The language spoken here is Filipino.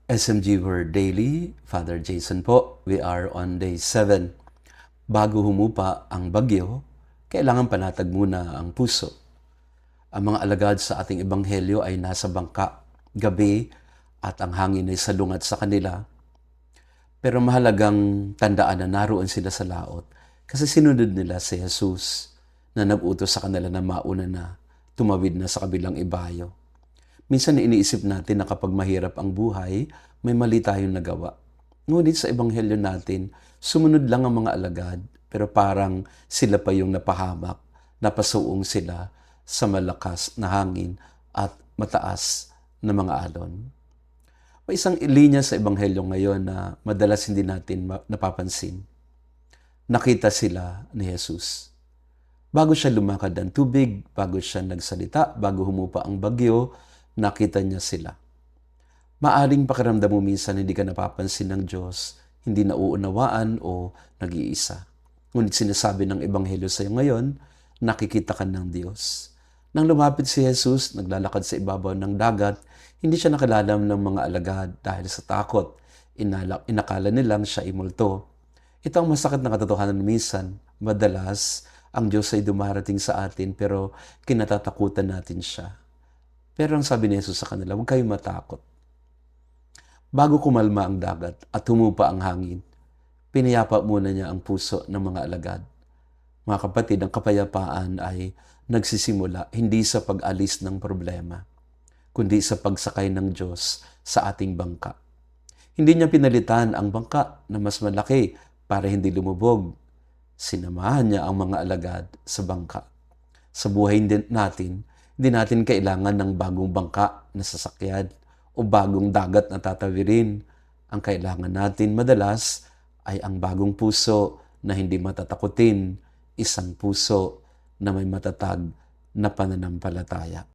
SMG Word Daily, Father Jason po. We are on day 7. Bago humupa ang bagyo, kailangan panatag muna ang puso. Ang mga alagad sa ating ebanghelyo ay nasa bangka, gabi, at ang hangin ay salungat sa kanila. Pero mahalagang tandaan na naroon sila sa laot kasi sinunod nila si Jesus na nag-utos sa kanila na mauna na tumawid na sa kabilang ibayo. Minsan iniisip natin na kapag mahirap ang buhay, may mali tayong nagawa. Ngunit sa ebanghelyo natin, sumunod lang ang mga alagad, pero parang sila pa yung napahamak, napasuong sila sa malakas na hangin at mataas na mga alon. May isang linya sa ebanghelyo ngayon na madalas hindi natin napapansin. Nakita sila ni Jesus. Bago siya lumakad ng tubig, bago siya nagsalita, bago humupa ang bagyo, nakita niya sila. Maaring pakiramdam mo minsan hindi ka napapansin ng Diyos, hindi nauunawaan o nag-iisa. Ngunit sinasabi ng Ebanghelyo sa iyo ngayon, nakikita ka ng Diyos. Nang lumapit si Jesus, naglalakad sa ibabaw ng dagat, hindi siya nakilala ng mga alagad dahil sa takot. Inakala nilang siya ay multo. Ito ang masakit na katotohanan minsan. Madalas, ang Diyos ay dumarating sa atin pero kinatatakutan natin siya. Pero ang sabi ni Jesus sa kanila, huwag kayong matakot. Bago kumalma ang dagat at humupa ang hangin, pinayapa muna niya ang puso ng mga alagad. Mga kapatid, ang kapayapaan ay nagsisimula hindi sa pag-alis ng problema, kundi sa pagsakay ng Diyos sa ating bangka. Hindi niya pinalitan ang bangka na mas malaki para hindi lumubog. Sinamahan niya ang mga alagad sa bangka. Sa buhay natin, hindi natin kailangan ng bagong bangka na sasakyan o bagong dagat na tatawirin. Ang kailangan natin madalas ay ang bagong puso na hindi matatakutin, isang puso na may matatag na pananampalataya.